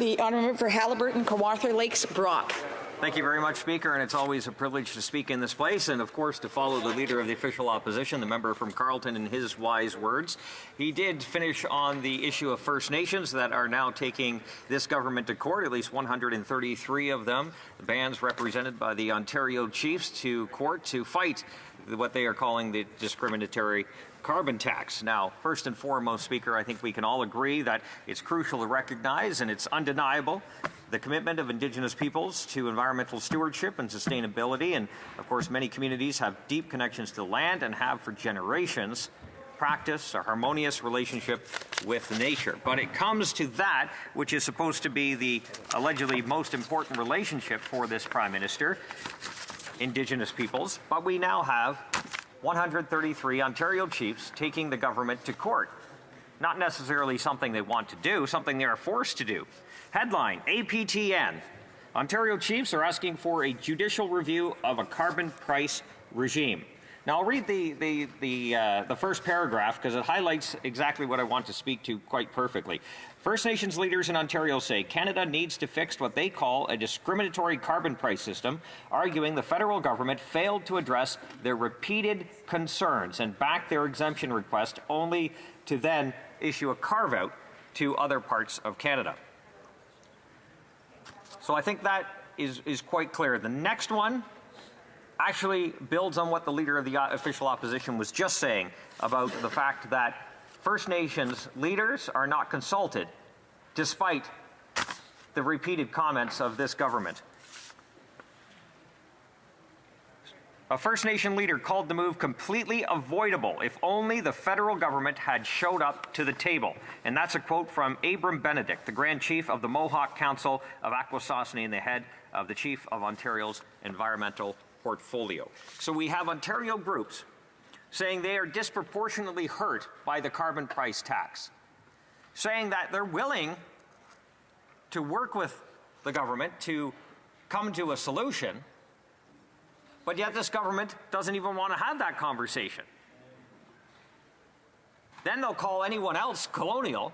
The honourable for Haliburton, Kawartha Lakes, Brock. Thank you very much, Speaker, and it's always a privilege to speak in this place and, of course, to follow the Leader of the Official Opposition, the member from Carleton, in his wise words. He did finish on the issue of First Nations that are now taking this government to court, at least 133 of them, the bands represented by the Ontario Chiefs, to court to fight what they are calling the discriminatory carbon tax. Now, first and foremost, Speaker, I think we can all agree that it's crucial to recognize, and it's undeniable, the commitment of Indigenous peoples to environmental stewardship and sustainability. And, of course, many communities have deep connections to the land and have for generations practiced a harmonious relationship with nature. But it comes to that which is supposed to be the allegedly most important relationship for this Prime Minister, Indigenous peoples. But we now have 133 Ontario chiefs taking the government to court. Not necessarily something they want to do, something they are forced to do. Headline, APTN. Ontario chiefs are asking for a judicial review of a carbon price regime. Now, I'll read the first paragraph because it highlights exactly what I want to speak to quite perfectly. First Nations leaders in Ontario say Canada needs to fix what they call a discriminatory carbon price system, arguing the federal government failed to address their repeated concerns and back their exemption request only to then issue a carve-out to other parts of Canada. So I think that is quite clear. The next one actually builds on what the Leader of the Official Opposition was just saying about the fact that First Nations leaders are not consulted, despite the repeated comments of this government. A First Nation leader called the move completely avoidable if only the federal government had showed up to the table. And that's a quote from Abram Benedict, the Grand Chief of the Mohawk Council of Akwesasne and the head of the Chief of Ontario's Environmental Portfolio. So we have Ontario groups saying they are disproportionately hurt by the carbon price tax, saying that they're willing to work with the government to come to a solution, but yet this government doesn't even want to have that conversation. Then they'll call anyone else colonial,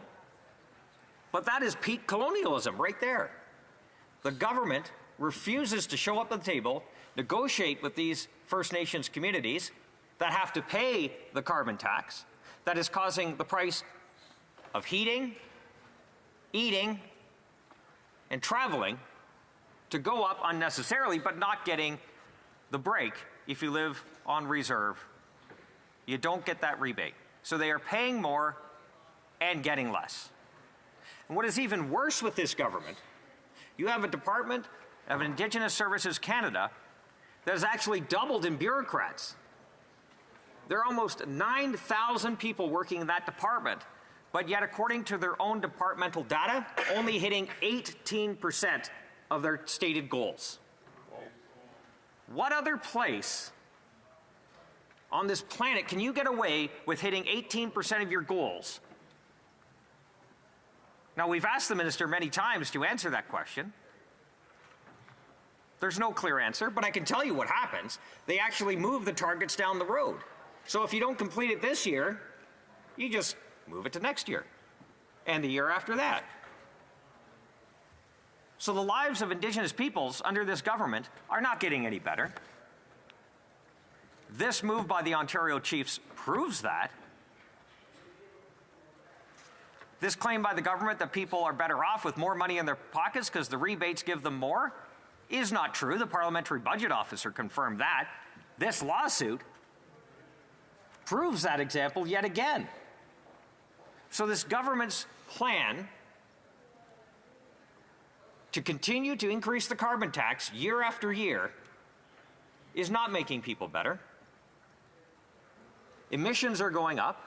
but that is peak colonialism right there. The government refuses to show up at the table, negotiate with these First Nations communities that have to pay the carbon tax that is causing the price of heating, eating, and traveling to go up unnecessarily, but not getting the break if you live on reserve. You don't get that rebate. So they are paying more and getting less. And what is even worse with this government, you have a Department of Indigenous Services Canada that has actually doubled in bureaucrats. There are almost 9,000 people working in that department, but yet according to their own departmental data, only hitting 18% of their stated goals. What other place on this planet can you get away with hitting 18% of your goals? Now, we've asked the minister many times to answer that question. There's no clear answer, but I can tell you what happens. They actually move the targets down the road. So if you don't complete it this year, you just move it to next year and the year after that. So the lives of Indigenous peoples under this government are not getting any better. This move by the Ontario Chiefs proves that. This claim by the government that people are better off with more money in their pockets because the rebates give them more is not true. The Parliamentary Budget Officer confirmed that. This lawsuit proves that example yet again. So this government's plan to continue to increase the carbon tax year after year is not making people better. Emissions are going up.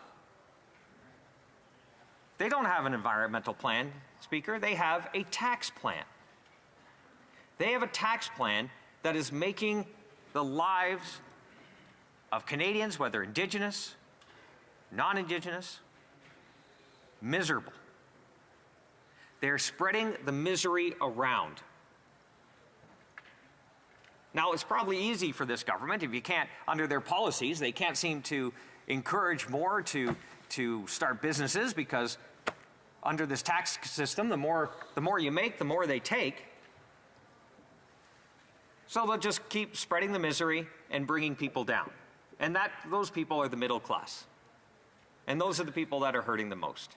They don't have an environmental plan, Speaker. They have a tax plan. They have a tax plan that is making the lives of Canadians, whether Indigenous, non-Indigenous, miserable. They're spreading the misery around. Now, it's probably easy for this government, if you can't, under their policies, they can't seem to encourage more to start businesses because under this tax system, the more you make, the more they take. So they'll just keep spreading the misery and bringing people down. And those people are the middle class. And those are the people that are hurting the most.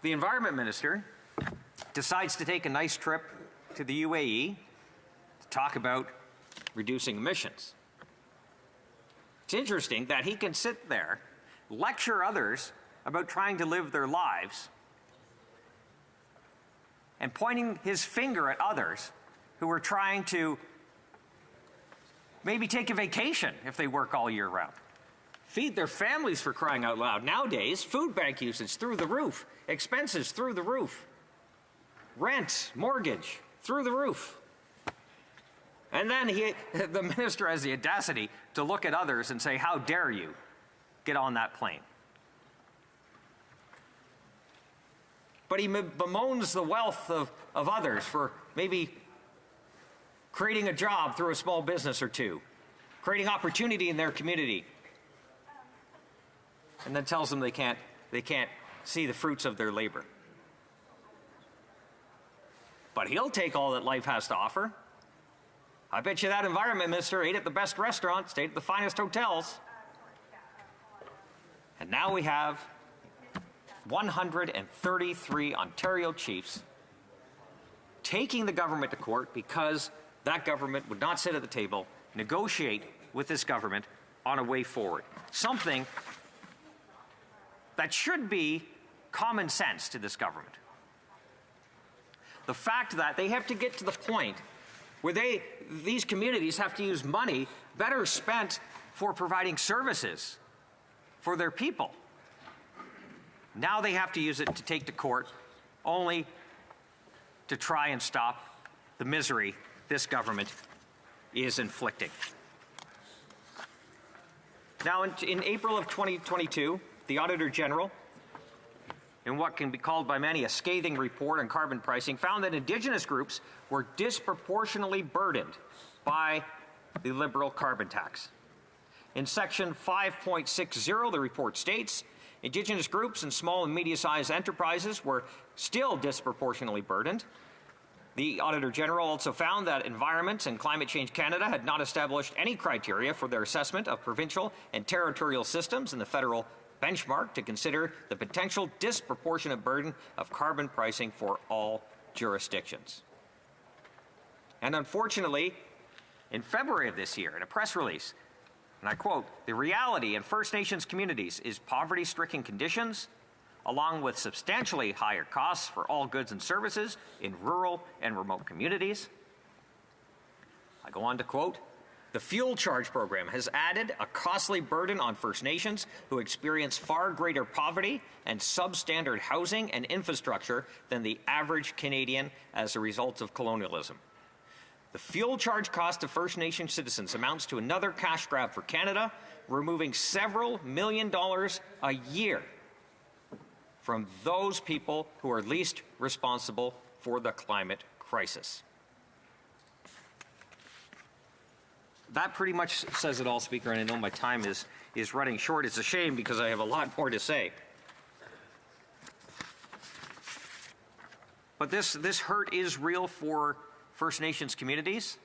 The Environment Minister decides to take a nice trip to the UAE to talk about reducing emissions. It's interesting that he can sit there, lecture others about trying to live their lives, and pointing his finger at others who are trying to maybe take a vacation if they work all year round. Feed their families, for crying out loud. Nowadays, food bank usage through the roof, expenses through the roof, rent, mortgage through the roof. And then the minister has the audacity to look at others and say, how dare you get on that plane? But he bemoans the wealth of others for maybe creating a job through a small business or two, creating opportunity in their community, and then tells them they can't see the fruits of their labor. But he'll take all that life has to offer. I bet you that Environment Minister ate at the best restaurants, stayed at the finest hotels. And now we have 133 Ontario chiefs taking the government to court because that government would not sit at the table, negotiate with this government on a way forward. Something that should be common sense to this government. The fact that they have to get to the point where these communities have to use money better spent for providing services for their people. Now they have to use it to take to court only to try and stop the misery this government is inflicting. Now, in April of 2022, the Auditor General, in what can be called by many a scathing report on carbon pricing, found that Indigenous groups were disproportionately burdened by the Liberal carbon tax. In section 5.60, the report states, Indigenous groups and small and medium-sized enterprises were still disproportionately burdened. The Auditor General also found that Environment and Climate Change Canada had not established any criteria for their assessment of provincial and territorial systems in the federal benchmark to consider the potential disproportionate burden of carbon pricing for all jurisdictions. And unfortunately, in February of this year, in a press release, and I quote, "The reality in First Nations communities is poverty-stricken conditions, along with substantially higher costs for all goods and services in rural and remote communities." I go on to quote, "The fuel charge program has added a costly burden on First Nations who experience far greater poverty and substandard housing and infrastructure than the average Canadian as a result of colonialism. The fuel charge cost of First Nation citizens amounts to another cash grab for Canada, removing several $1 million a year from those people who are least responsible for the climate crisis." That pretty much says it all, Speaker, and I know my time is running short. It's a shame because I have a lot more to say. But this hurt is real for First Nations communities.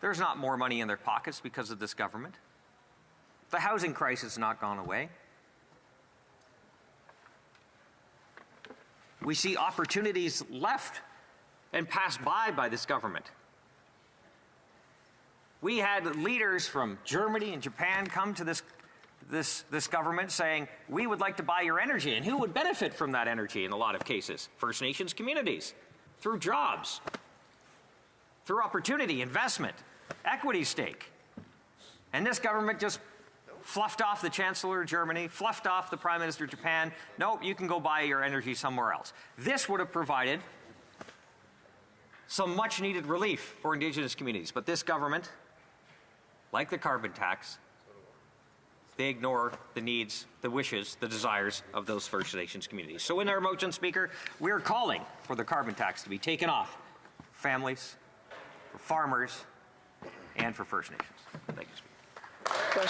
There's not more money in their pockets because of this government. The housing crisis has not gone away. We see opportunities left and passed by this government. We had leaders from Germany and Japan come to this government saying, we would like to buy your energy. And who would benefit from that energy in a lot of cases? First Nations communities, through jobs, through opportunity, investment, equity stake. And this government just fluffed off the Chancellor of Germany, fluffed off the Prime Minister of Japan. Nope, you can go buy your energy somewhere else. This would have provided some much needed relief for Indigenous communities. But this government, like the carbon tax, they ignore the needs, the wishes, the desires of those First Nations communities. So in our motion, Speaker, we are calling for the carbon tax to be taken off families, for farmers, and for First Nations. Thank you, Speaker.